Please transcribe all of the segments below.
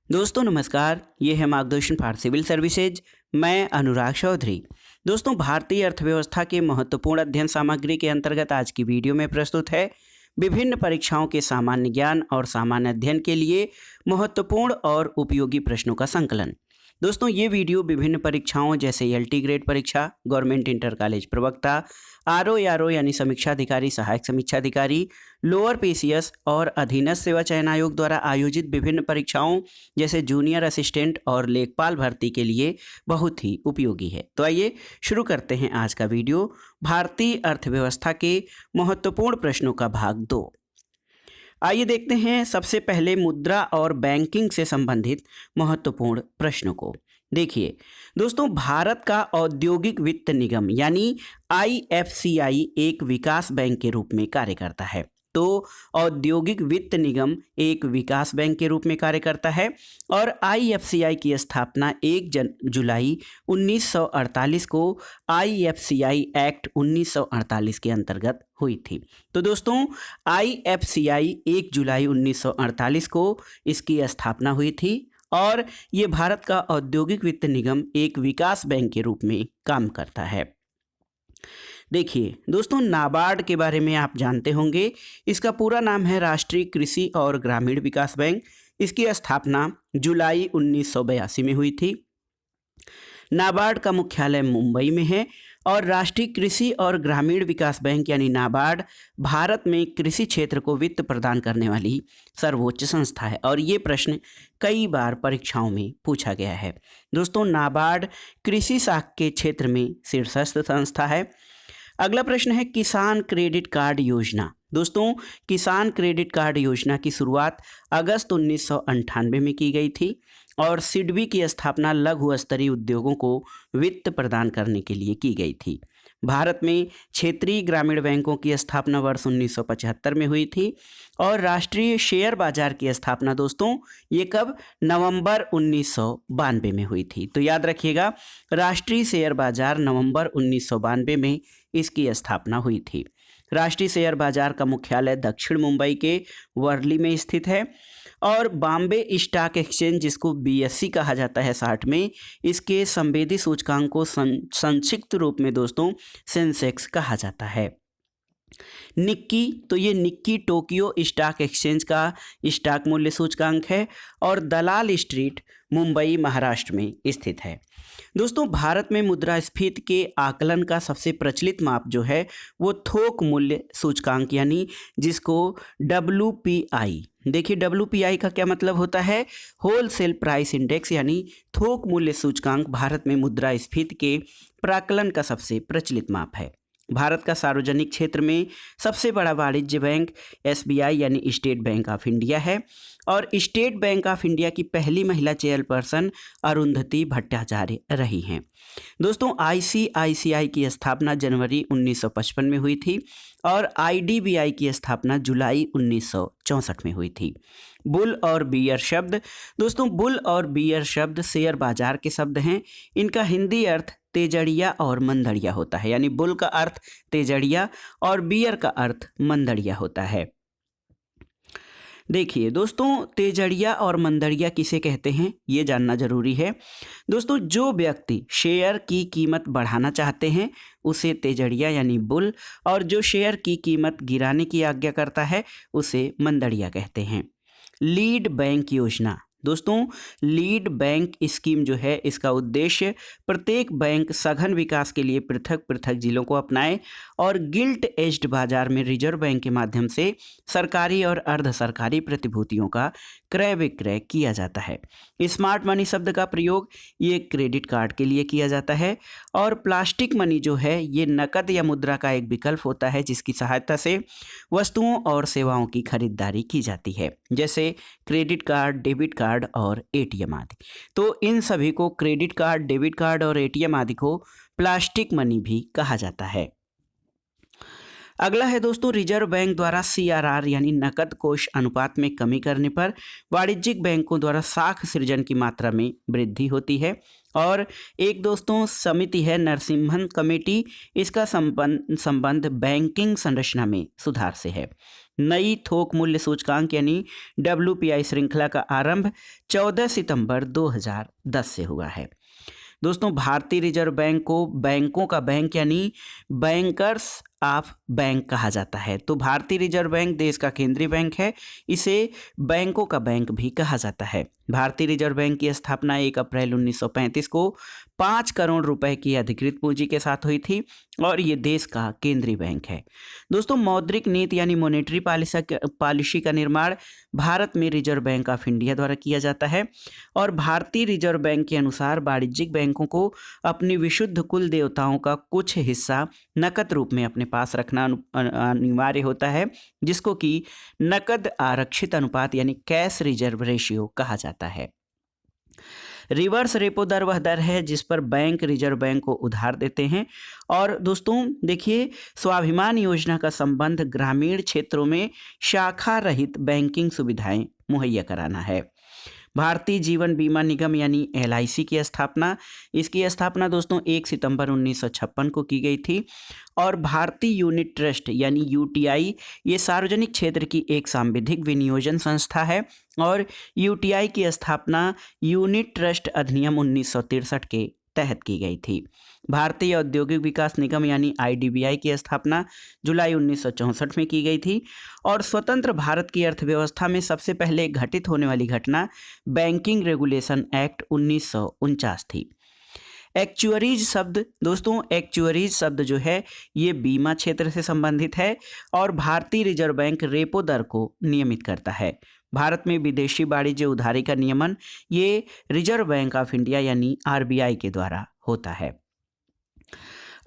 दोस्तों नमस्कार, ये है मार्गदर्शन फॉर सिविल सर्विसेज। मैं अनुराग चौधरी। दोस्तों, भारतीय अर्थव्यवस्था के महत्वपूर्ण अध्ययन सामग्री के अंतर्गत आज की वीडियो में प्रस्तुत है विभिन्न परीक्षाओं के सामान्य ज्ञान और सामान्य अध्ययन के लिए महत्वपूर्ण और उपयोगी प्रश्नों का संकलन। दोस्तों, ये वीडियो विभिन्न परीक्षाओं जैसे एलटी ग्रेड परीक्षा, गवर्नमेंट इंटर कॉलेज प्रवक्ता, आरओ यानी समीक्षा अधिकारी, सहायक समीक्षा अधिकारी, लोअर पीसीएस और अधीनस्थ सेवा चयन आयोग द्वारा आयोजित विभिन्न परीक्षाओं जैसे जूनियर असिस्टेंट और लेखपाल भर्ती के लिए बहुत ही उपयोगी है। तो आइए शुरू करते हैं आज का वीडियो, भारतीय अर्थव्यवस्था के महत्वपूर्ण प्रश्नों का भाग 2। आइए देखते हैं सबसे पहले मुद्रा और बैंकिंग से संबंधित महत्वपूर्ण प्रश्नों को। देखिए दोस्तों, भारत का औद्योगिक वित्त निगम यानी आईएफसीआई एक विकास बैंक के रूप में कार्य करता है। तो औद्योगिक वित्त निगम एक विकास बैंक के रूप में कार्य करता है और आईएफसीआई की स्थापना 1 जुलाई 1948 को आईएफसीआई एक्ट 1948 के अंतर्गत हुई थी। तो दोस्तों, आईएफसीआई 1 जुलाई 1948 को इसकी स्थापना हुई थी और ये भारत का औद्योगिक वित्त निगम एक विकास बैंक के रूप में काम करता है। देखिए दोस्तों, नाबार्ड के बारे में आप जानते होंगे। इसका पूरा नाम है राष्ट्रीय कृषि और ग्रामीण विकास बैंक। इसकी स्थापना जुलाई 1982 में हुई थी। नाबार्ड का मुख्यालय मुंबई में है और राष्ट्रीय कृषि और ग्रामीण विकास बैंक यानी नाबार्ड भारत में कृषि क्षेत्र को वित्त प्रदान करने वाली सर्वोच्च संस्था है और ये प्रश्न कई बार परीक्षाओं में पूछा गया है। दोस्तों, नाबार्ड कृषि शाख के क्षेत्र में शीर्षस्थ संस्था है। अगला प्रश्न है किसान क्रेडिट कार्ड योजना। दोस्तों, किसान क्रेडिट कार्ड योजना की शुरुआत अगस्त 1998 में की गई थी और सिडबी की स्थापना लघु स्तरीय उद्योगों को वित्त प्रदान करने के लिए की गई थी। भारत में क्षेत्रीय ग्रामीण बैंकों की स्थापना वर्ष 1975 में हुई थी और राष्ट्रीय शेयर बाजार की स्थापना दोस्तों ये कब, नवंबर 1992 में हुई थी। तो याद रखिएगा, राष्ट्रीय शेयर बाजार नवंबर 1992 में इसकी स्थापना हुई थी। राष्ट्रीय शेयर बाजार का मुख्यालय दक्षिण मुंबई के वर्ली में स्थित है और बॉम्बे स्टॉक एक्सचेंज, जिसको बीएसई कहा जाता है शॉर्ट में, इसके संवेदी सूचकांक को संक्षिप्त रूप में दोस्तों सेंसेक्स कहा जाता है। निक्की, तो ये निक्की टोक्यो स्टॉक एक्सचेंज का स्टॉक मूल्य सूचकांक है और दलाल स्ट्रीट मुंबई महाराष्ट्र में स्थित है। दोस्तों, भारत में मुद्रास्फीति के आकलन का सबसे प्रचलित माप जो है वो थोक मूल्य सूचकांक यानी जिसको WPI, देखिए WPI का क्या मतलब होता है, होलसेल प्राइस इंडेक्स यानी थोक मूल्य सूचकांक भारत में मुद्रास्फीति के प्राकलन का सबसे प्रचलित माप है। भारत का सार्वजनिक क्षेत्र में सबसे बड़ा वाणिज्य बैंक SBI यानी स्टेट बैंक ऑफ इंडिया है और स्टेट बैंक ऑफ इंडिया की पहली महिला चेयरपर्सन अरुंधति भट्टाचार्य रही हैं। दोस्तों, ICICI की स्थापना जनवरी 1955 में हुई थी और IDBI की स्थापना जुलाई 1964 में हुई थी। बुल और बियर शब्द, दोस्तों बुल और बियर शब्द शेयर बाजार के शब्द हैं। इनका हिंदी अर्थ तेजड़िया और मंदड़िया होता है, यानी बुल का अर्थ तेजड़िया और बियर का अर्थ मंदड़िया होता है। देखिए दोस्तों, तेजड़िया और मंदड़िया किसे कहते हैं ये जानना जरूरी है। दोस्तों, जो व्यक्ति शेयर की कीमत बढ़ाना चाहते हैं उसे तेजड़िया यानी बुल और जो शेयर की कीमत गिराने की आज्ञा करता है उसे मंदड़िया कहते हैं। लीड बैंक योजना, दोस्तों लीड बैंक स्कीम जो है इसका उद्देश्य प्रत्येक बैंक सघन विकास के लिए पृथक पृथक जिलों को अपनाए और गिल्ट एज्ड बाजार में रिजर्व बैंक के माध्यम से सरकारी और अर्ध सरकारी प्रतिभूतियों का क्रय विक्रय किया जाता है। स्मार्ट मनी शब्द का प्रयोग ये क्रेडिट कार्ड के लिए किया जाता है और प्लास्टिक मनी जो है ये नकद या मुद्रा का एक विकल्प होता है जिसकी सहायता से वस्तुओं और सेवाओं की खरीदारी की जाती है, जैसे क्रेडिट कार्ड, डेबिट कार्ड और एटीएम आदि। तो इन सभी को क्रेडिट कार्ड, डेबिट कार्ड और एटीएम आदि को प्लास्टिक मनी भी कहा जाता है। अगला है दोस्तों, रिजर्व बैंक द्वारा CRR यानी नकद कोष अनुपात में कमी करने पर वाणिज्यिक बैंकों द्वारा साख सृजन की मात्रा में वृद्धि होती है। और एक दोस्तों समिति है नरसिम्हन कमेटी, इसका संबंध बैंकिंग संरचना में सुधार से है। नई थोक मूल्य सूचकांक यानी WPI श्रृंखला का आरंभ 14 सितंबर 2010 से हुआ है। दोस्तों, भारतीय रिजर्व बैंक को बैंकों का बैंक यानी बैंकर्स ऑफ बैंक कहा जाता है। तो भारतीय रिजर्व बैंक देश का केंद्रीय बैंक है, इसे बैंकों का बैंक भी कहा जाता है। भारतीय रिजर्व बैंक की स्थापना 1 अप्रैल 1935 को 5 करोड़ रुपए की अधिकृत पूंजी के साथ हुई थी और ये देश का केंद्रीय बैंक है। दोस्तों, मौद्रिक नीति यानी मॉनेटरी पॉलिसी का निर्माण भारत में रिजर्व बैंक ऑफ इंडिया द्वारा किया जाता है और भारतीय रिजर्व बैंक के अनुसार वाणिज्यिक बैंकों को अपनी विशुद्ध कुल देयताओं का कुछ हिस्सा नकद रूप में अपने पास रखना अनिवार्य होता है, जिसको कि नकद आरक्षित अनुपात यानी कैश रिजर्व रेशियो कहा जाता है। रिवर्स रेपो दर वह दर है जिस पर बैंक रिजर्व बैंक को उधार देते हैं। और दोस्तों देखिए, स्वाभिमान योजना का संबंध ग्रामीण क्षेत्रों में शाखा रहित बैंकिंग सुविधाएं मुहैया कराना है। भारतीय जीवन बीमा निगम यानी LIC की स्थापना, इसकी स्थापना दोस्तों 1 सितंबर 1956 को की गई थी। और भारतीय यूनिट ट्रस्ट यानी UTI ये सार्वजनिक क्षेत्र की एक सांविधिक विनियोजन संस्था है और UTI की स्थापना यूनिट ट्रस्ट अधिनियम 1963 के तहत की गई थी। भारतीय औद्योगिक विकास निगम यानी IDBI की स्थापना जुलाई 1964 में की गई थी और स्वतंत्र भारत की अर्थव्यवस्था में सबसे पहले घटित होने वाली घटना बैंकिंग रेगुलेशन एक्ट 1949 थी। एक्चुअरीज शब्द, दोस्तों एक्चुअरीज शब्द जो है ये बीमा क्षेत्र से संबंधित है और भारतीय रिजर्व बैंक रेपो दर को नियमित करता है। भारत में विदेशी वाणिज्य उधारी का नियमन ये रिजर्व बैंक ऑफ इंडिया यानी RBI के द्वारा होता है।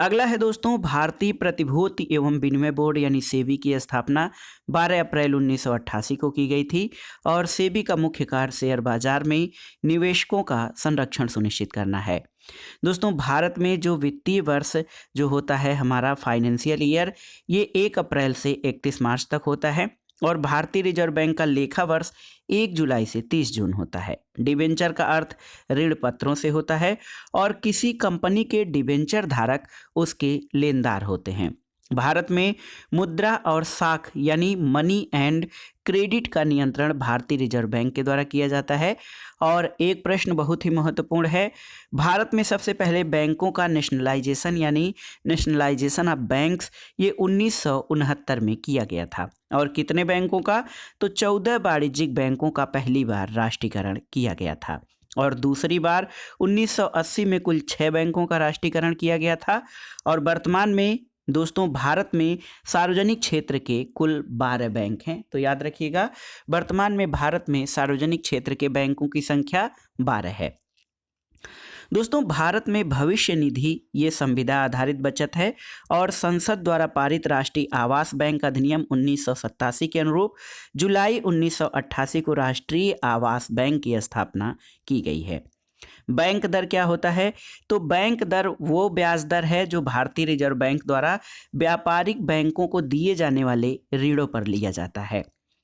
अगला है दोस्तों, भारतीय प्रतिभूति एवं विनिमय बोर्ड यानी सेबी की स्थापना 12 अप्रैल 1988 को की गई थी और सेबी का मुख्य कार्य शेयर बाजार में निवेशकों का संरक्षण सुनिश्चित करना है। दोस्तों, भारत में जो वित्तीय वर्ष जो होता है हमारा फाइनेंशियल ईयर, ये 1 अप्रैल से 31 मार्च तक होता है और भारतीय रिजर्व बैंक का लेखा वर्ष 1 जुलाई से 30 जून होता है। डिबेंचर का अर्थ ऋण पत्रों से होता है और किसी कंपनी के डिबेंचर धारक उसके लेनदार होते हैं। भारत में मुद्रा और साख यानी मनी एंड क्रेडिट का नियंत्रण भारतीय रिजर्व बैंक के द्वारा किया जाता है। और एक प्रश्न बहुत ही महत्वपूर्ण है, भारत में सबसे पहले बैंकों का नेशनलाइजेशन यानी नेशनलाइजेशन ऑफ बैंक्स ये 1969 में किया गया था। और कितने बैंकों का? तो 14 वाणिज्यिक बैंकों का पहली बार राष्ट्रीयकरण किया गया था और दूसरी बार 1980 में कुल 6 बैंकों का राष्ट्रीयकरण किया गया था। और वर्तमान में दोस्तों भारत में सार्वजनिक क्षेत्र के कुल 12 बैंक हैं। तो याद रखिएगा, वर्तमान में भारत में सार्वजनिक क्षेत्र के बैंकों की संख्या 12 है। दोस्तों, भारत में भविष्य निधि ये संविदा आधारित बचत है और संसद द्वारा पारित राष्ट्रीय आवास बैंक अधिनियम 1987 के अनुरूप जुलाई 1988 को राष्ट्रीय आवास बैंक की स्थापना की गई है। बैंक दर क्या होता है? तो बैंक दर वो ब्याज दर है जो भारतीय रिजर्व बैंक द्वारा व्यापारिक बैंकों को दिए जाने वाले ऋणों पर लिया जाता है।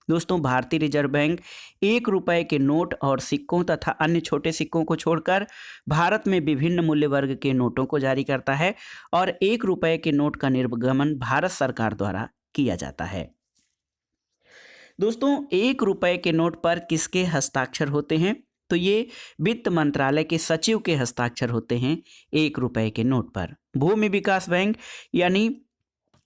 दोस्तों, भारतीय रिजर्व बैंक 1 रुपए के नोट और सिक्कों तथा अन्य छोटे सिक्कों को छोड़कर भारत में विभिन्न मूल्य वर्ग के नोटों को जारी करता है और 1 रुपए के नोट का निर्गमन भारत सरकार द्वारा किया जाता है। दोस्तों, 1 रुपए के नोट पर किसके हस्ताक्षर होते हैं? तो ये वित्त मंत्रालय के सचिव के हस्ताक्षर होते हैं 1 रुपए के नोट पर। भूमि विकास बैंक यानी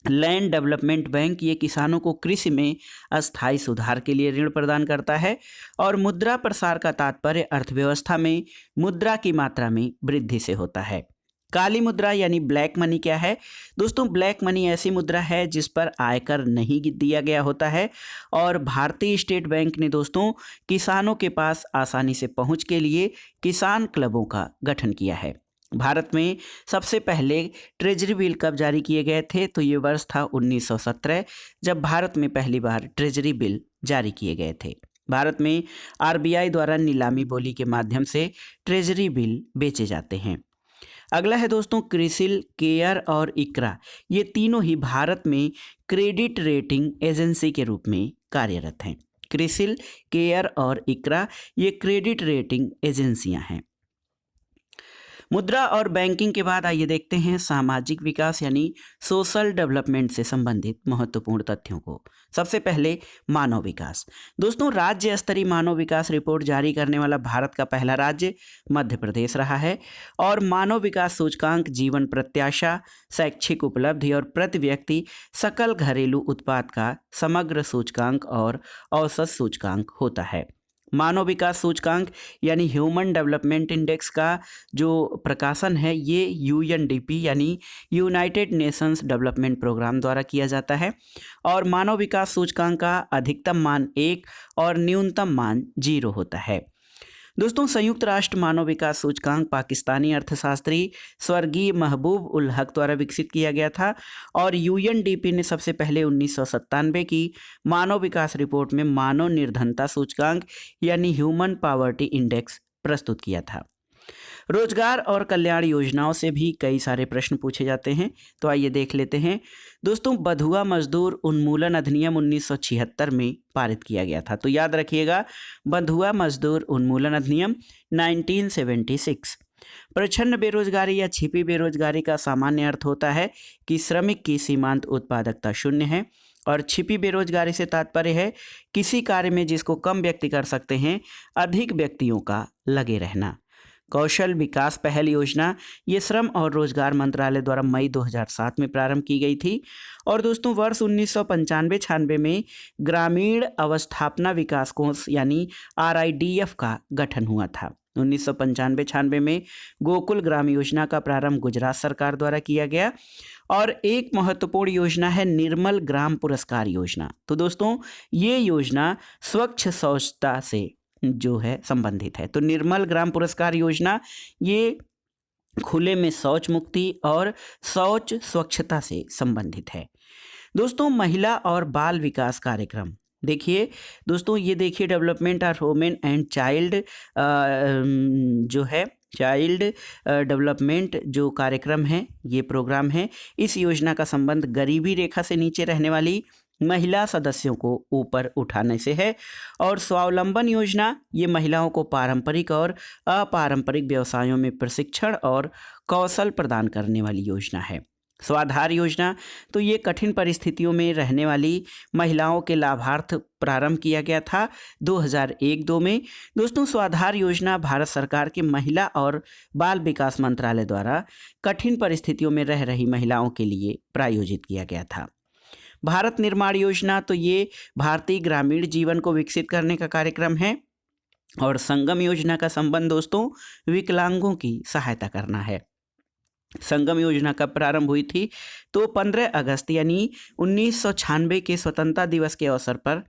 लैंड डेवलपमेंट बैंक ये किसानों को कृषि में अस्थायी सुधार के लिए ऋण प्रदान करता है। और मुद्रा प्रसार का तात्पर्य अर्थव्यवस्था में मुद्रा की मात्रा में वृद्धि से होता है। काली मुद्रा यानी ब्लैक मनी क्या है? दोस्तों, ब्लैक मनी ऐसी मुद्रा है जिस पर आयकर नहीं दिया गया होता है और भारतीय स्टेट बैंक ने दोस्तों किसानों के पास आसानी से पहुंच के लिए किसान क्लबों का गठन किया है। भारत में सबसे पहले ट्रेजरी बिल कब जारी किए गए थे? तो ये वर्ष था 1917 जब भारत में पहली बार ट्रेजरी बिल जारी किए गए थे। भारत में RBI द्वारा नीलामी बोली के माध्यम से ट्रेजरी बिल बेचे जाते हैं। अगला है दोस्तों क्रिसिल, केयर और इक्रा, ये तीनों ही भारत में क्रेडिट रेटिंग एजेंसी के रूप में कार्यरत हैं। क्रिसिल, केयर और इक्रा ये क्रेडिट रेटिंग एजेंसियां हैं। मुद्रा और बैंकिंग के बाद आइए देखते हैं सामाजिक विकास यानी सोशल डेवलपमेंट से संबंधित महत्वपूर्ण तथ्यों को। सबसे पहले मानव विकास। दोस्तों, राज्य स्तरीय मानव विकास रिपोर्ट जारी करने वाला भारत का पहला राज्य मध्य प्रदेश रहा है और मानव विकास सूचकांक जीवन प्रत्याशा, शैक्षिक उपलब्धि और प्रति व्यक्ति सकल घरेलू उत्पाद का समग्र सूचकांक और औसत सूचकांक होता है। मानव विकास सूचकांक यानी ह्यूमन डेवलपमेंट इंडेक्स का जो प्रकाशन है ये यूएनडीपी यानी यूनाइटेड नेशंस डेवलपमेंट प्रोग्राम द्वारा किया जाता है और मानव विकास सूचकांक का अधिकतम मान 1 और न्यूनतम मान 0 होता है। दोस्तों, संयुक्त राष्ट्र मानव विकास सूचकांक पाकिस्तानी अर्थशास्त्री स्वर्गीय महबूब उल हक द्वारा विकसित किया गया था और यूएनडीपी ने सबसे पहले 1997 की मानव विकास रिपोर्ट में मानव निर्धनता सूचकांक यानी ह्यूमन पॉवर्टी इंडेक्स प्रस्तुत किया था। रोजगार और कल्याण योजनाओं से भी कई सारे प्रश्न पूछे जाते हैं, तो आइए देख लेते हैं। दोस्तों, बंधुआ मजदूर उन्मूलन अधिनियम 1976 में पारित किया गया था, तो याद रखिएगा बंधुआ मजदूर उन्मूलन अधिनियम 1976। प्रच्छन्न बेरोजगारी या छिपी बेरोजगारी का सामान्य अर्थ होता है कि श्रमिक की सीमांत उत्पादकता शून्य है और छिपी बेरोजगारी से तात्पर्य है किसी कार्य में जिसको कम व्यक्ति कर सकते हैं अधिक व्यक्तियों का लगे रहना। कौशल विकास पहल योजना ये श्रम और रोजगार मंत्रालय द्वारा मई 2007 में प्रारंभ की गई थी और दोस्तों वर्ष 1995-96 में ग्रामीण अवस्थापना विकास कोष यानी RIDF का गठन हुआ था। 1995-96 में गोकुल ग्राम योजना का प्रारंभ गुजरात सरकार द्वारा किया गया और एक महत्वपूर्ण योजना है निर्मल ग्राम पुरस्कार योजना। तो दोस्तों, ये योजना स्वच्छ शौचता से जो है संबंधित है। तो निर्मल ग्राम पुरस्कार योजना ये खुले में शौच मुक्ति और शौच स्वच्छता से संबंधित है। दोस्तों, महिला और बाल विकास कार्यक्रम देखिए। दोस्तों, ये देखिए development of women and child जो है चाइल्ड डेवलपमेंट जो कार्यक्रम है ये प्रोग्राम है। इस योजना का संबंध गरीबी रेखा से नीचे रहने वाली महिला सदस्यों को ऊपर उठाने से है और स्वावलंबन योजना ये महिलाओं को पारंपरिक और अपारंपरिक व्यवसायों में प्रशिक्षण और कौशल प्रदान करने वाली योजना है। स्वाधार योजना तो ये कठिन परिस्थितियों में रहने वाली महिलाओं के लाभार्थ प्रारंभ किया गया था 2001-2 में। दोस्तों, स्वाधार योजना भारत सरकार के महिला और बाल विकास मंत्रालय द्वारा कठिन परिस्थितियों में रह रही महिलाओं के लिए प्रायोजित किया गया था। भारत निर्माण योजना तो ये भारतीय ग्रामीण जीवन को विकसित करने का कार्यक्रम है और संगम योजना का संबंध दोस्तों विकलांगों की सहायता करना है। संगम योजना कब प्रारंभ हुई थी? तो 15 अगस्त यानी 1996 के स्वतंत्रता दिवस के अवसर पर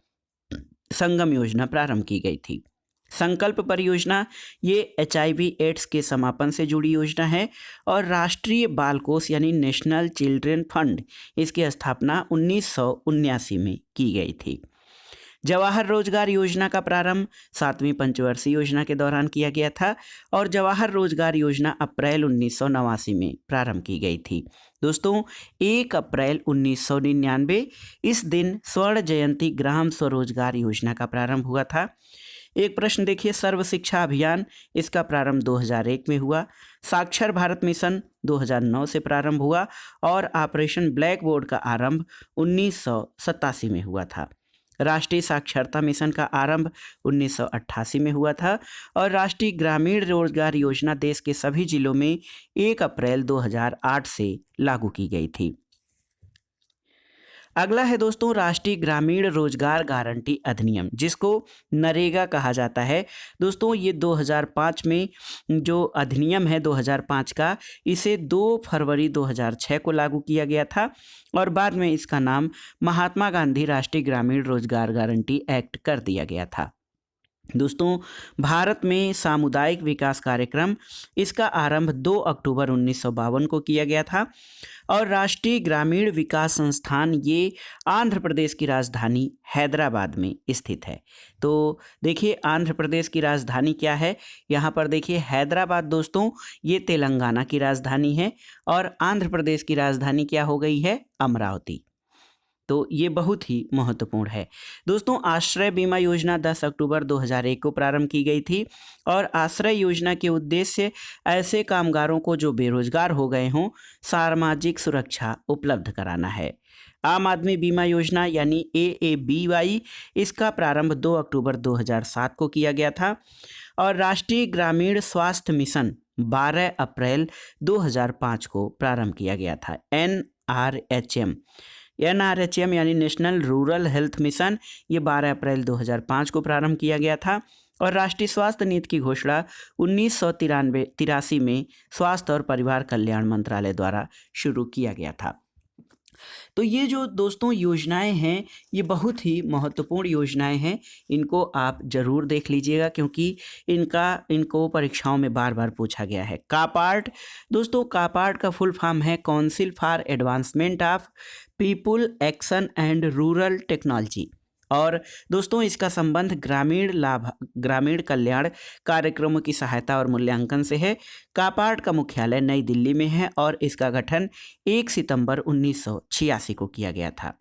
संगम योजना प्रारंभ की गई थी। संकल्प परियोजना ये HIV एड्स के समापन से जुड़ी योजना है और राष्ट्रीय बाल कोष यानी नेशनल चिल्ड्रन फंड इसकी स्थापना 1979 में की गई थी। जवाहर रोजगार योजना का प्रारंभ 7वीं पंचवर्षीय योजना के दौरान किया गया था और जवाहर रोजगार योजना अप्रैल 1989 में प्रारंभ की गई थी। दोस्तों, 1 अप्रैल 1999 इस दिन स्वर्ण जयंती ग्राम स्वरोजगार योजना का प्रारंभ हुआ था। एक प्रश्न देखिए, सर्व शिक्षा अभियान इसका प्रारंभ 2001 में हुआ। साक्षर भारत मिशन 2009 से प्रारंभ हुआ और ऑपरेशन ब्लैक बोर्ड का आरंभ 1987 में हुआ था। राष्ट्रीय साक्षरता मिशन का आरंभ 1988 में हुआ था और राष्ट्रीय ग्रामीण रोजगार योजना देश के सभी जिलों में 1 अप्रैल 2008 से लागू की गई थी। अगला है दोस्तों राष्ट्रीय ग्रामीण रोजगार गारंटी अधिनियम, जिसको नरेगा कहा जाता है। दोस्तों, ये 2005 में जो अधिनियम है 2005 का, इसे 2 फरवरी 2006 को लागू किया गया था और बाद में इसका नाम महात्मा गांधी राष्ट्रीय ग्रामीण रोजगार गारंटी एक्ट कर दिया गया था। दोस्तों, भारत में सामुदायिक विकास कार्यक्रम इसका आरंभ 2 अक्टूबर 1952 को किया गया था और राष्ट्रीय ग्रामीण विकास संस्थान ये आंध्र प्रदेश की राजधानी हैदराबाद में स्थित है। तो देखिए आंध्र प्रदेश की राजधानी क्या है, यहाँ पर देखिए हैदराबाद दोस्तों ये तेलंगाना की राजधानी है और आंध्र प्रदेश की राजधानी क्या हो गई है, अमरावती। तो ये बहुत ही महत्वपूर्ण है। दोस्तों, आश्रय बीमा योजना 10 अक्टूबर 2001 को प्रारंभ की गई थी और आश्रय योजना के उद्देश्य ऐसे कामगारों को जो बेरोजगार हो गए हों सामाजिक सुरक्षा उपलब्ध कराना है। आम आदमी बीमा योजना यानी AABY, इसका प्रारंभ 2 अक्टूबर 2007 को किया गया था और राष्ट्रीय ग्रामीण स्वास्थ्य मिशन 12 अप्रैल 2005 को प्रारंभ किया गया था। NRHM यानी नेशनल रूरल हेल्थ मिशन, ये 12 अप्रैल 2005 को प्रारंभ किया गया था और राष्ट्रीय स्वास्थ्य नीति की घोषणा 1983 में स्वास्थ्य और परिवार कल्याण मंत्रालय द्वारा शुरू किया गया था। तो ये जो दोस्तों योजनाएं हैं, ये बहुत ही महत्वपूर्ण योजनाएं हैं। इनको आप ज़रूर देख लीजिएगा क्योंकि इनको परीक्षाओं में बार बार पूछा गया है। कापार्ट, दोस्तों कापार्ट का फुल फॉर्म है council for advancement of people action and rural technology और दोस्तों इसका संबंध ग्रामीण कल्याण कार्यक्रमों की सहायता और मूल्यांकन से है। कापार्ट का मुख्यालय नई दिल्ली में है और इसका गठन 1 सितंबर 1986 को किया गया था।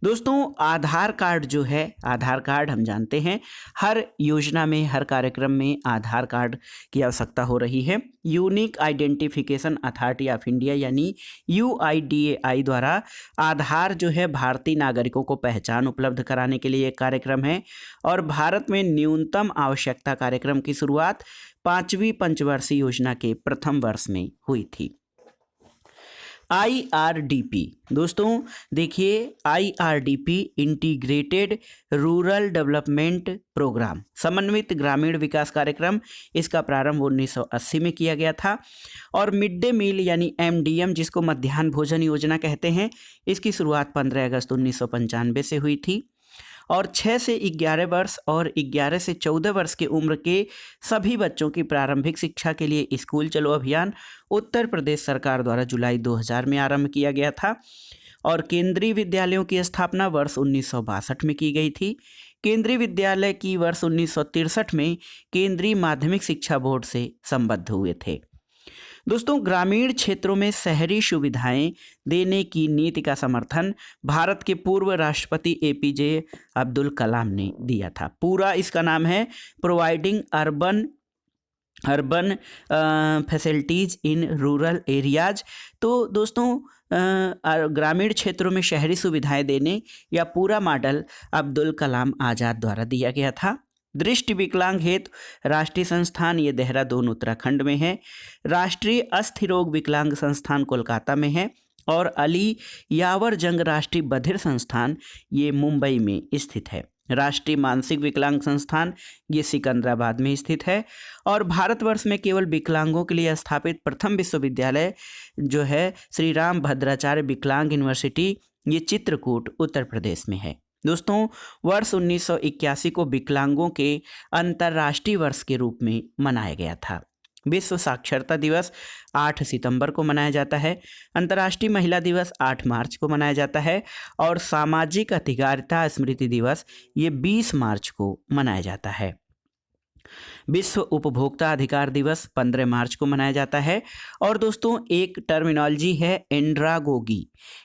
दोस्तों, आधार कार्ड जो है, आधार कार्ड हम जानते हैं हर योजना में, हर कार्यक्रम में आधार कार्ड की आवश्यकता हो रही है। Unique identification authority of India यानी UIDAI द्वारा आधार जो है भारतीय नागरिकों को पहचान उपलब्ध कराने के लिए एक कार्यक्रम है और भारत में न्यूनतम आवश्यकता कार्यक्रम की शुरुआत 5वीं पंचवर्षीय योजना के प्रथम वर्ष में हुई थी। IRDP, दोस्तों देखिए IRDP integrated rural development programme, समन्वित ग्रामीण विकास कार्यक्रम, इसका प्रारंभ 1980 में किया गया था और मिड डे मील यानी MDM जिसको मध्याह्न भोजन योजना कहते हैं, इसकी शुरुआत 15 अगस्त 1995 से हुई थी और 6 से 11 वर्ष और 11 से 14 वर्ष की उम्र के सभी बच्चों की प्रारंभिक शिक्षा के लिए स्कूल चलो अभियान उत्तर प्रदेश सरकार द्वारा जुलाई 2000 में आरंभ किया गया था और केंद्रीय विद्यालयों की स्थापना वर्ष 1962 में की गई थी। केंद्रीय विद्यालय की वर्ष 1963 में केंद्रीय माध्यमिक शिक्षा बोर्ड से संबद्ध हुए थे। दोस्तों, ग्रामीण क्षेत्रों में शहरी सुविधाएं देने की नीति का समर्थन भारत के पूर्व राष्ट्रपति APJ अब्दुल कलाम ने दिया था। पूरा इसका नाम है providing urban facilities in rural areas. तो दोस्तों ग्रामीण क्षेत्रों में शहरी सुविधाएं देने या पूरा मॉडल अब्दुल कलाम आज़ाद द्वारा दिया गया था। दृष्टि विकलांग हेतु राष्ट्रीय संस्थान, ये देहरादून उत्तराखंड में है। राष्ट्रीय अस्थिरोग विकलांग संस्थान कोलकाता में है और अली यावर जंग राष्ट्रीय बधिर संस्थान, ये मुंबई में स्थित है। राष्ट्रीय मानसिक विकलांग संस्थान, ये सिकंदराबाद में स्थित है और भारतवर्ष में केवल विकलांगों के लिए स्थापित प्रथम विश्वविद्यालय जो है श्री राम भद्राचार्य विकलांग यूनिवर्सिटी, ये चित्रकूट उत्तर प्रदेश में है। दोस्तों, वर्ष 1981 को विकलांगों के अंतर्राष्ट्रीय वर्ष के रूप में मनाया गया था। विश्व साक्षरता दिवस 8 सितंबर को मनाया जाता है। अंतर्राष्ट्रीय महिला दिवस 8 मार्च को मनाया जाता है और सामाजिक अधिकारिता स्मृति दिवस ये 20 मार्च को मनाया जाता है। विश्व उपभोक्ता अधिकार दिवस 15 मार्च को मनाया जाता है और दोस्तों एक टर्मिनोलॉजी है एंड्रागोगी।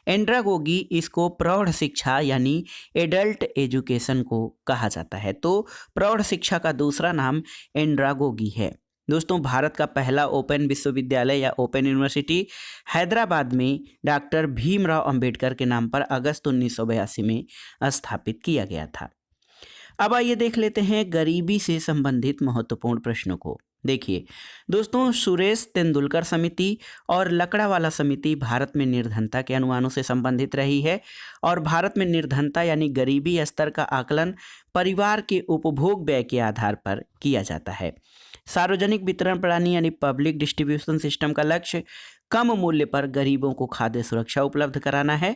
एंड्रागोगी इसको प्रौढ़ शिक्षा यानी एडल्ट एजुकेशन को कहा जाता है। तो प्रौढ़ शिक्षा का दूसरा नाम एंड्रागोगी है। दोस्तों, भारत का पहला ओपन विश्वविद्यालय या ओपन यूनिवर्सिटी हैदराबाद में डॉक्टर भीमराव अंबेडकर के नाम पर अगस्त 1982 में स्थापित किया गया था। अब आइए देख लेते हैं गरीबी से संबंधित महत्वपूर्ण प्रश्नों को। देखिए दोस्तों, सुरेश तेंदुलकर समिति और लकड़ावाला समिति भारत में निर्धनता के अनुमानों से संबंधित रही है और भारत में निर्धनता यानी गरीबी स्तर का आकलन परिवार के उपभोग व्यय के आधार पर किया जाता है। सार्वजनिक वितरण प्रणाली यानी पब्लिक डिस्ट्रीब्यूशन सिस्टम का लक्ष्य कम मूल्य पर गरीबों को खाद्य सुरक्षा उपलब्ध कराना है।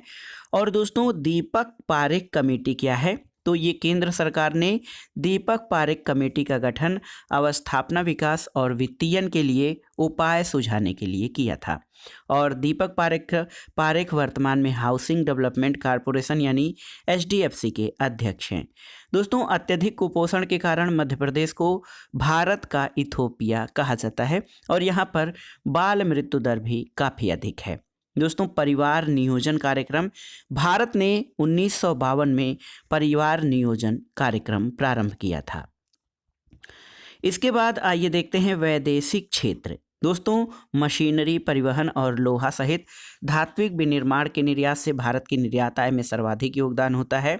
और दोस्तों, दीपक पारेख कमेटी क्या है? तो ये केंद्र सरकार ने दीपक पारेख कमेटी का गठन अवस्थापना विकास और वित्तीयन के लिए उपाय सुझाने के लिए किया था और दीपक पारेख वर्तमान में हाउसिंग डेवलपमेंट कॉरपोरेशन यानी HDFC के अध्यक्ष हैं। दोस्तों, अत्यधिक कुपोषण के कारण मध्य प्रदेश को भारत का इथोपिया कहा जाता है और यहाँ पर बाल मृत्यु दर भी काफ़ी अधिक है। दोस्तों परिवार नियोजन कार्यक्रम, भारत ने 1952 में परिवार नियोजन कार्यक्रम प्रारंभ किया था। इसके बाद आइए देखते हैं वैदेशिक क्षेत्र। दोस्तों मशीनरी, परिवहन और लोहा सहित धात्विक विनिर्माण के निर्यात से भारत की निर्यात आय में सर्वाधिक योगदान होता है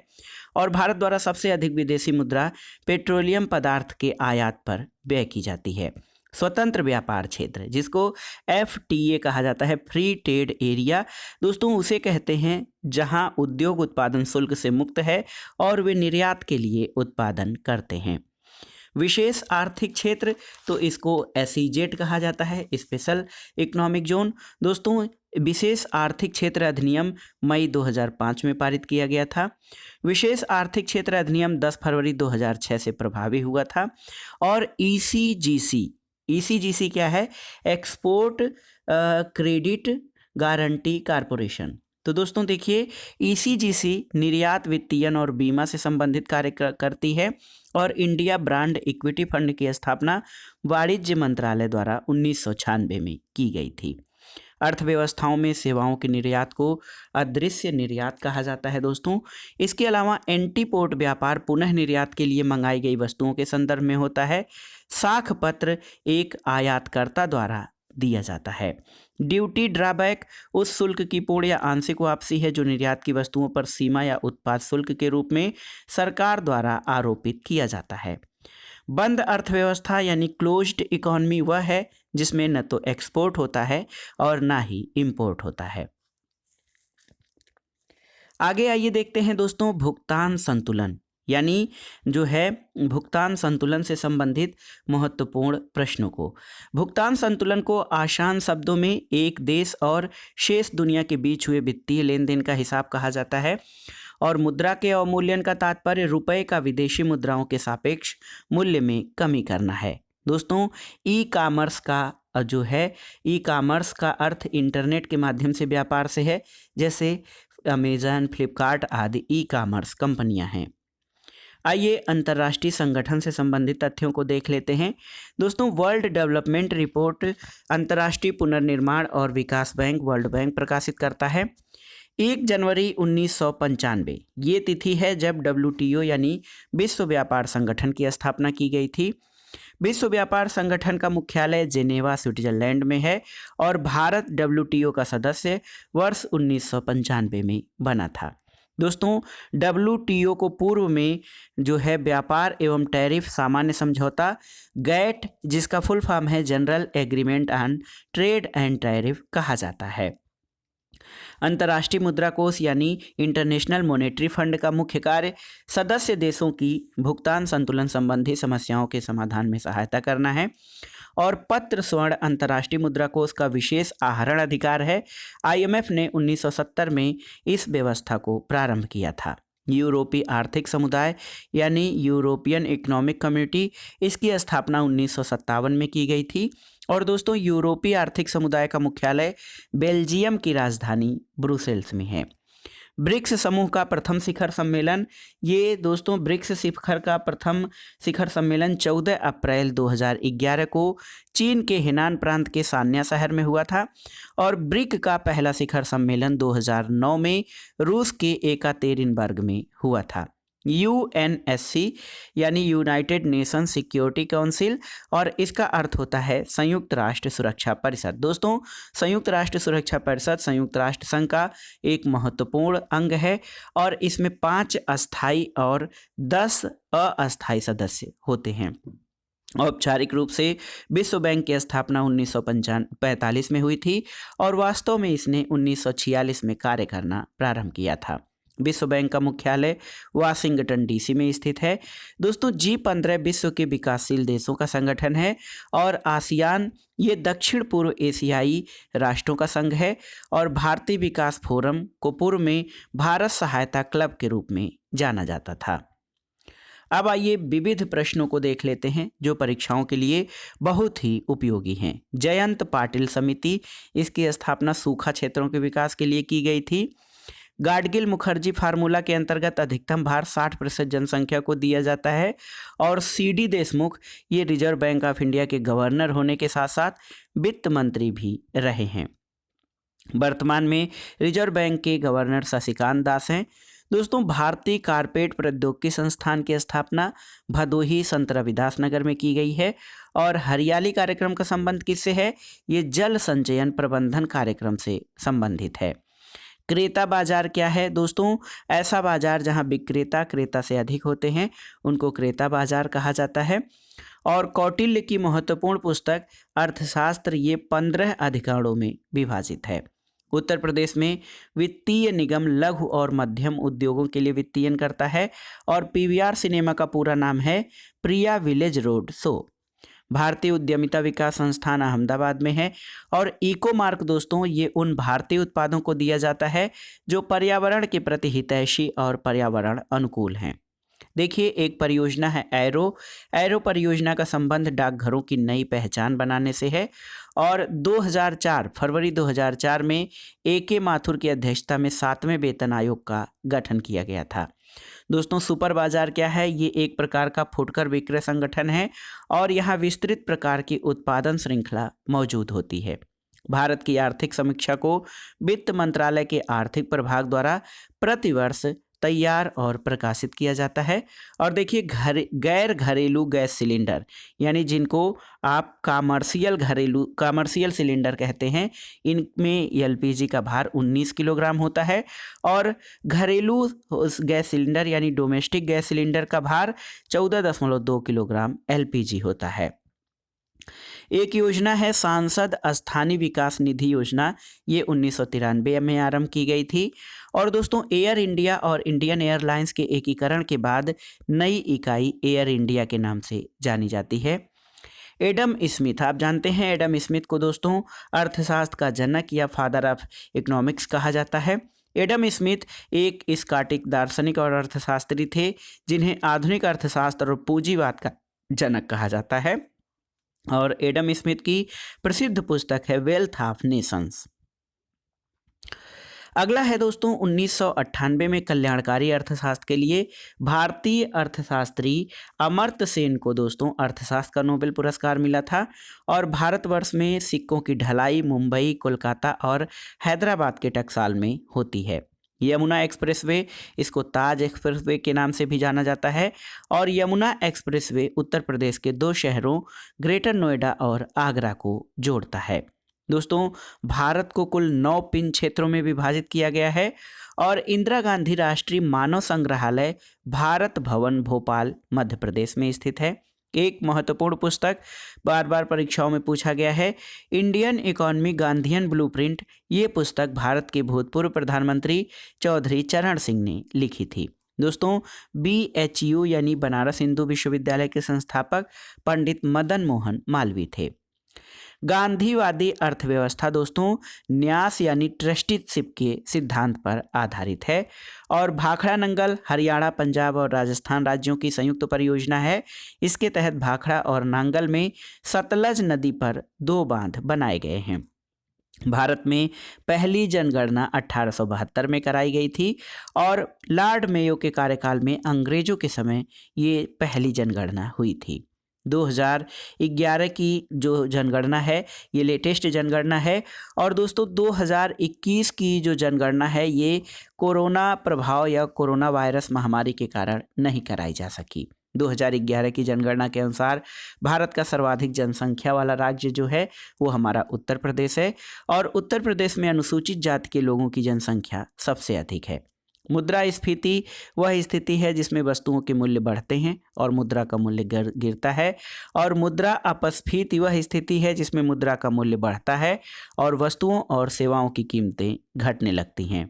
और भारत द्वारा सबसे अधिक विदेशी मुद्रा पेट्रोलियम पदार्थ के आयात पर व्यय की जाती है। स्वतंत्र व्यापार क्षेत्र, जिसको FTA कहा जाता है, फ्री ट्रेड एरिया, दोस्तों उसे कहते हैं जहां उद्योग उत्पादन शुल्क से मुक्त है और वे निर्यात के लिए उत्पादन करते हैं। विशेष आर्थिक क्षेत्र, तो इसको SEZ कहा जाता है, स्पेशल इकोनॉमिक जोन। दोस्तों विशेष आर्थिक क्षेत्र अधिनियम मई 2005 में पारित किया गया था। विशेष आर्थिक क्षेत्र अधिनियम 10 फरवरी 2006 से प्रभावी हुआ था। और ECGC क्या है? Export credit guarantee corporation. तो दोस्तों देखिए, ECGC निर्यात, वित्तीयन और बीमा से संबंधित कार्य करती है और इंडिया ब्रांड इक्विटी फंड की स्थापना वाणिज्य मंत्रालय द्वारा 1996 में की गई थी। अर्थव्यवस्थाओं में सेवाओं के निर्यात को अदृश्य निर्यात कहा जाता है दोस्तों। इसके अलावा एंटीपोर्ट व्यापार पुनः निर्यात के लिए मंगाई गई वस्तुओं के संदर्भ में होता है। साख पत्र एक आयातकर्ता द्वारा दिया जाता है। ड्यूटी ड्रॉबैक उस शुल्क की पूर्ण या आंशिक वापसी है जो निर्यात की वस्तुओं पर सीमा या उत्पाद शुल्क के रूप में सरकार द्वारा आरोपित किया जाता है। बंद अर्थव्यवस्था यानी क्लोज्ड इकोनॉमी वह है जिसमें न तो एक्सपोर्ट होता है और ना ही इंपोर्ट होता है। आगे आइए देखते हैं दोस्तों भुगतान संतुलन, यानी जो है भुगतान संतुलन से संबंधित महत्वपूर्ण प्रश्नों को। भुगतान संतुलन को आसान शब्दों में एक देश और शेष दुनिया के बीच हुए वित्तीय लेन देन का हिसाब कहा जाता है और मुद्रा के अवमूल्यन का तात्पर्य रुपए का विदेशी मुद्राओं के सापेक्ष मूल्य में कमी करना है। दोस्तों ई कॉमर्स का अर्थ इंटरनेट के माध्यम से व्यापार से है, जैसे अमेजन, फ्लिपकार्ट आदि ई कॉमर्स कंपनियां हैं। आइए अंतर्राष्ट्रीय संगठन से संबंधित तथ्यों को देख लेते हैं। दोस्तों वर्ल्ड डेवलपमेंट रिपोर्ट अंतर्राष्ट्रीय पुनर्निर्माण और विकास बैंक वर्ल्ड बैंक प्रकाशित करता है। 1 जनवरी 1995 ये तिथि है जब WTO यानी विश्व व्यापार संगठन की स्थापना की गई थी। विश्व व्यापार संगठन का मुख्यालय जेनेवा स्विट्जरलैंड में है और भारत WTO का सदस्य वर्ष 1995 में बना था। दोस्तों WTO को पूर्व में जो है व्यापार एवं टैरिफ सामान्य समझौता GATT, जिसका फुल फॉर्म है general agreement on trade and tariff कहा जाता है। अंतर्राष्ट्रीय मुद्रा कोष यानी इंटरनेशनल मॉनेटरी फंड का मुख्य कार्य सदस्य देशों की भुगतान संतुलन संबंधी समस्याओं के समाधान में सहायता करना है और पत्र स्वर्ण अंतर्राष्ट्रीय मुद्रा कोष का विशेष आहरण अधिकार है। IMF ने 1970 में इस व्यवस्था को प्रारंभ किया था। यूरोपीय आर्थिक समुदाय यानी यूरोपियन इकोनॉमिक कम्युनिटी, इसकी स्थापना 1957 में की गई थी और दोस्तों यूरोपीय आर्थिक समुदाय का मुख्यालय बेल्जियम की राजधानी ब्रुसेल्स में है। ब्रिक्स समूह का प्रथम शिखर सम्मेलन, ये दोस्तों ब्रिक्स शिखर का प्रथम शिखर सम्मेलन 14 अप्रैल 2011 को चीन के हेनान प्रांत के सान्या शहर में हुआ था और ब्रिक का पहला शिखर सम्मेलन 2009 में रूस के एकातेरिनबर्ग में हुआ था। UNSC यानी यूनाइटेड नेशन सिक्योरिटी काउंसिल और इसका अर्थ होता है संयुक्त राष्ट्र सुरक्षा परिषद। दोस्तों संयुक्त राष्ट्र सुरक्षा परिषद संयुक्त राष्ट्र संघ का एक महत्वपूर्ण अंग है और इसमें 5 अस्थायी और 10 अस्थायी सदस्य होते हैं। औपचारिक रूप से विश्व बैंक की स्थापना 1945 में हुई थी और वास्तव में इसने 1946 में कार्य करना प्रारंभ किया था। विश्व बैंक का मुख्यालय वाशिंगटन DC में स्थित है। दोस्तों G15 विश्व के विकासशील देशों का संगठन है और आसियान ये दक्षिण पूर्व एशियाई राष्ट्रों का संघ है और भारतीय विकास फोरम को पूर्व में भारत सहायता क्लब के रूप में जाना जाता था। अब आइए विविध प्रश्नों को देख लेते हैं जो परीक्षाओं के लिए बहुत ही उपयोगी हैं। जयंत पाटिल समिति, इसकी स्थापना सूखा क्षेत्रों के विकास के लिए की गई थी। गाडगिल मुखर्जी फार्मूला के अंतर्गत अधिकतम भार 60% जनसंख्या को दिया जाता है और CD देशमुख ये रिजर्व बैंक ऑफ इंडिया के गवर्नर होने के साथ साथ वित्त मंत्री भी रहे हैं। वर्तमान में रिजर्व बैंक के गवर्नर शशिकांत दास हैं। दोस्तों, भारतीय कारपेट प्रौद्योगिकी संस्थान की स्थापना भदोही संत रविदास नगर में की गई है। और हरियाली कार्यक्रम का संबंध किससे है? ये जल संचयन प्रबंधन कार्यक्रम से संबंधित है। क्रेता बाजार क्या है दोस्तों? ऐसा बाजार जहां विक्रेता क्रेता से अधिक होते हैं, उनको क्रेता बाजार कहा जाता है। और कौटिल्य की महत्वपूर्ण पुस्तक अर्थशास्त्र, ये 15 अधिकरणों में विभाजित है। उत्तर प्रदेश में वित्तीय निगम लघु और मध्यम उद्योगों के लिए वित्तीयन करता है। और पीवीआर सिनेमा का पूरा नाम है प्रिया विलेज रोड शो। भारतीय उद्यमिता विकास संस्थान अहमदाबाद में है। और इको मार्क दोस्तों, ये उन भारतीय उत्पादों को दिया जाता है जो पर्यावरण के प्रति हितैषी और पर्यावरण अनुकूल हैं। देखिए, एक परियोजना है एरो परियोजना का संबंध डाकघरों की नई पहचान बनाने से है। और फरवरी 2004 में AK माथुर की अध्यक्षता में 7वें वेतन आयोग का गठन किया गया था। दोस्तों, सुपर बाजार क्या है? ये एक प्रकार का फुटकर विक्रय संगठन है और यहाँ विस्तृत प्रकार की उत्पादन श्रृंखला मौजूद होती है। भारत की आर्थिक समीक्षा को वित्त मंत्रालय के आर्थिक प्रभाग द्वारा प्रतिवर्ष तैयार और प्रकाशित किया जाता है। और देखिए, गैर घरेलू गैस सिलेंडर, यानी जिनको आप कमर्शियल सिलेंडर कहते हैं, इनमें LPG का भार 19 किलोग्राम होता है। और घरेलू गैस सिलेंडर यानी डोमेस्टिक गैस सिलेंडर का भार 14.2 किलोग्राम LPG होता है। एक योजना है सांसद स्थानीय विकास निधि योजना, ये 1993 में आरंभ की गई थी। और दोस्तों, एयर इंडिया और इंडियन एयरलाइंस के एकीकरण के बाद नई इकाई एयर इंडिया के नाम से जानी जाती है। एडम स्मिथ, आप जानते हैं एडम स्मिथ को दोस्तों अर्थशास्त्र का जनक या फादर ऑफ इकोनॉमिक्स कहा जाता है। एडम स्मिथ एक स्कॉटिश दार्शनिक और अर्थशास्त्री थे जिन्हें आधुनिक अर्थशास्त्र और पूंजीवाद का जनक कहा जाता है। और एडम स्मिथ की प्रसिद्ध पुस्तक है वेल्थ ऑफ नेशंस। अगला है दोस्तों 1998 में कल्याणकारी अर्थशास्त्र के लिए भारतीय अर्थशास्त्री अमर्त्य सेन को दोस्तों अर्थशास्त्र का नोबेल पुरस्कार मिला था। और भारतवर्ष में सिक्कों की ढलाई मुंबई, कोलकाता और हैदराबाद के टकसाल में होती है। यमुना एक्सप्रेसवे, इसको ताज एक्सप्रेसवे के नाम से भी जाना जाता है। और यमुना एक्सप्रेसवे उत्तर प्रदेश के 2 शहरों ग्रेटर नोएडा और आगरा को जोड़ता है। दोस्तों, भारत को कुल 9 पिन क्षेत्रों में विभाजित किया गया है। और इंदिरा गांधी राष्ट्रीय मानव संग्रहालय भारत भवन भोपाल मध्य प्रदेश में स्थित है। एक महत्वपूर्ण पुस्तक बार बार परीक्षाओं में पूछा गया है, इंडियन इकोनॉमी गांधीयन ब्लूप्रिंट। ये पुस्तक भारत के भूतपूर्व प्रधानमंत्री चौधरी चरण सिंह ने लिखी थी। दोस्तों, BHU यानी बनारस हिंदू विश्वविद्यालय के संस्थापक पंडित मदन मोहन मालवीय थे। गांधीवादी अर्थव्यवस्था दोस्तों न्यास यानी ट्रस्टीशिप के सिद्धांत पर आधारित है। और भाखड़ा नंगल हरियाणा, पंजाब और राजस्थान राज्यों की संयुक्त परियोजना है। इसके तहत भाखड़ा और नांगल में सतलज नदी पर 2 बांध बनाए गए हैं। भारत में पहली जनगणना 1872 में कराई गई थी। और लॉर्ड मेयो के कार्यकाल में अंग्रेजों के समय ये पहली जनगणना हुई थी। 2011 की जो जनगणना है ये लेटेस्ट जनगणना है। और दोस्तों 2021 की जो जनगणना है ये कोरोना प्रभाव या कोरोना वायरस महामारी के कारण नहीं कराई जा सकी। 2011 की जनगणना के अनुसार भारत का सर्वाधिक जनसंख्या वाला राज्य जो है वो हमारा उत्तर प्रदेश है। और उत्तर प्रदेश में अनुसूचित जाति के लोगों की जनसंख्या सबसे अधिक है। मुद्रास्फीति वह स्थिति है जिसमें वस्तुओं के मूल्य बढ़ते हैं और मुद्रा का मूल्य गिरता है। और मुद्रा अपस्फीति वह स्थिति है जिसमें मुद्रा का मूल्य बढ़ता है और वस्तुओं और सेवाओं की कीमतें घटने लगती हैं।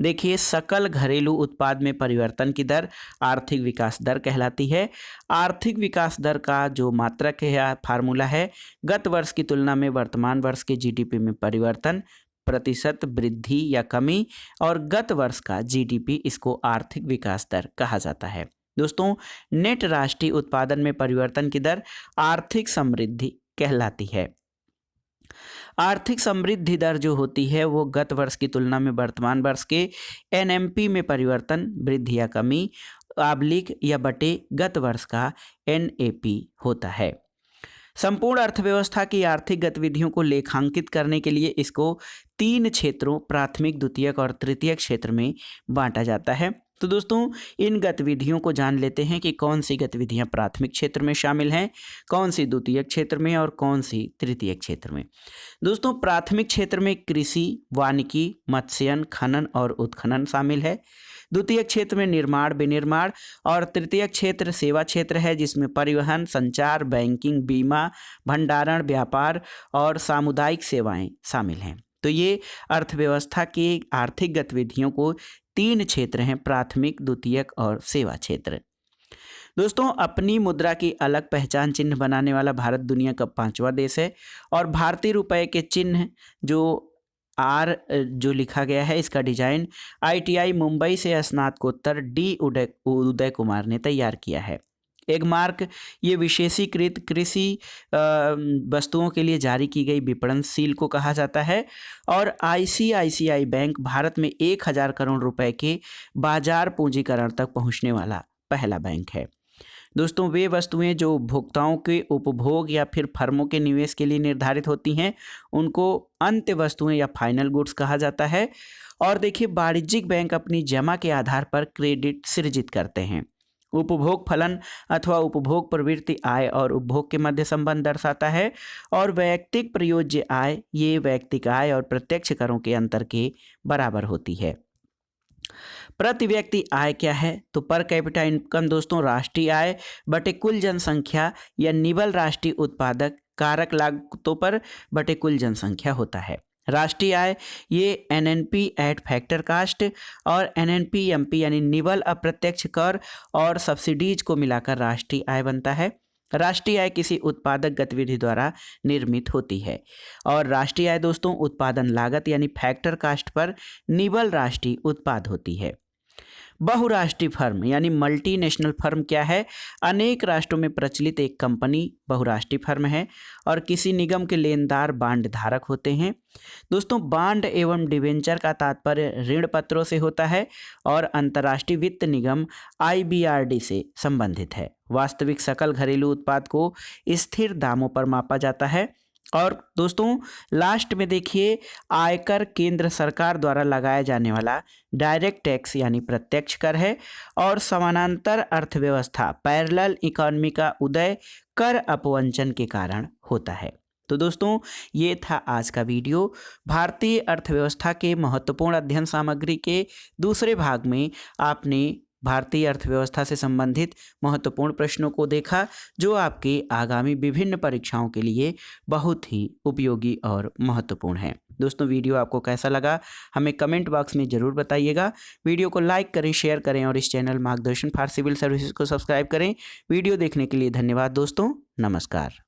देखिए, सकल घरेलू उत्पाद में परिवर्तन की दर आर्थिक विकास दर कहलाती है। आर्थिक विकास दर का जो मात्रक है या फार्मूला है, गत वर्ष की तुलना में वर्तमान वर्ष के GDP में परिवर्तन, प्रतिशत वृद्धि या कमी, और गत वर्ष का GDP, इसको आर्थिक विकास दर कहा जाता है। दोस्तों, नेट राष्ट्रीय उत्पादन में परिवर्तन की दर आर्थिक समृद्धि कहलाती है। आर्थिक समृद्धि दर जो होती है वो गत वर्ष की तुलना में वर्तमान वर्ष के NMP में परिवर्तन, वृद्धि या कमी, आबलिक या बटे गत वर्ष का NAP होता है। संपूर्ण अर्थव्यवस्था की आर्थिक गतिविधियों को लेखांकित करने के लिए इसको 3 क्षेत्रों प्राथमिक, द्वितीयक और तृतीयक क्षेत्र में बांटा जाता है। तो दोस्तों इन गतिविधियों को जान लेते हैं कि कौन सी गतिविधियां प्राथमिक क्षेत्र में शामिल हैं, कौन सी द्वितीयक क्षेत्र में और कौन सी तृतीयक क्षेत्र में। दोस्तों प्राथमिक क्षेत्र में कृषि, वानिकी, मत्स्यन, खनन और उत्खनन शामिल है। द्वितीयक क्षेत्र में निर्माण, विनिर्माण और तृतीयक क्षेत्र सेवा क्षेत्र है, जिसमें परिवहन, संचार, बैंकिंग, बीमा, भंडारण, व्यापार और सामुदायिक सेवाएं शामिल हैं। तो ये अर्थव्यवस्था की आर्थिक गतिविधियों को 3 क्षेत्र हैं, प्राथमिक, द्वितीयक और सेवा क्षेत्र। दोस्तों अपनी मुद्रा की अलग पहचान चिन्ह बनाने वाला भारत दुनिया का 5वां देश है और भारतीय रुपए के चिन्ह जो आर जो लिखा गया है, इसका डिजाइन ITI मुंबई से स्नातकोत्तर D उदय कुमार ने तैयार किया है। एगमार्क ये विशेषीकृत कृषि वस्तुओं के लिए जारी की गई विपणन सील को कहा जाता है और ICICI बैंक भारत में 1000 करोड़ रुपए के बाजार पूंजीकरण तक पहुंचने वाला पहला बैंक है। दोस्तों वे वस्तुएं जो उपभोक्ताओं के उपभोग या फिर फर्मों के निवेश के लिए निर्धारित होती हैं उनको अंत्य वस्तुएं या फाइनल गुड्स कहा जाता है। और देखिए वाणिज्यिक बैंक अपनी जमा के आधार पर क्रेडिट सृजित करते हैं। उपभोग फलन अथवा उपभोग प्रवृत्ति आय और उपभोग के मध्य संबंध दर्शाता है और वैयक्तिक प्रयोज्य आय ये वैयक्तिक आय और प्रत्यक्ष करों के अंतर के बराबर होती है। प्रति व्यक्ति आय क्या है? तो पर कैपिटा इनकम दोस्तों राष्ट्रीय आय बटे कुल जनसंख्या या निबल राष्ट्रीय उत्पादक कारक लागतों पर बटे कुल जनसंख्या होता है। राष्ट्रीय आय ये NNP एट फैक्टर कास्ट और NNP-MP यानी निबल अप्रत्यक्ष कर और सब्सिडीज को मिलाकर राष्ट्रीय आय बनता है। राष्ट्रीय आय किसी उत्पादक गतिविधि द्वारा निर्मित होती है और राष्ट्रीय आय दोस्तों उत्पादन लागत यानी फैक्टर कास्ट पर निबल राष्ट्रीय उत्पाद होती है। बहुराष्ट्रीय फर्म यानी मल्टीनेशनल फर्म क्या है? अनेक राष्ट्रों में प्रचलित एक कंपनी बहुराष्ट्रीय फर्म है और किसी निगम के लेनदार बांड धारक होते हैं। दोस्तों बांड एवं डिवेंचर का तात्पर्य ऋण पत्रों से होता है और अंतर्राष्ट्रीय वित्त निगम IBRD से संबंधित है। वास्तविक सकल घरेलू उत्पाद को स्थिर दामों पर मापा जाता है। और दोस्तों लास्ट में देखिए आयकर केंद्र सरकार द्वारा लगाया जाने वाला डायरेक्ट टैक्स यानी प्रत्यक्ष कर है और समानांतर अर्थव्यवस्था पैरेलल इकोनॉमी का उदय कर अपवंचन के कारण होता है। तो दोस्तों ये था आज का वीडियो। भारतीय अर्थव्यवस्था के महत्वपूर्ण अध्ययन सामग्री के दूसरे भाग में आपने भारतीय अर्थव्यवस्था से संबंधित महत्वपूर्ण प्रश्नों को देखा जो आपके आगामी विभिन्न परीक्षाओं के लिए बहुत ही उपयोगी और महत्वपूर्ण है। दोस्तों वीडियो आपको कैसा लगा हमें कमेंट बॉक्स में ज़रूर बताइएगा। वीडियो को लाइक करें, शेयर करें और इस चैनल मार्गदर्शन फॉर सिविल सर्विसेज को सब्सक्राइब करें। वीडियो देखने के लिए धन्यवाद दोस्तों, नमस्कार।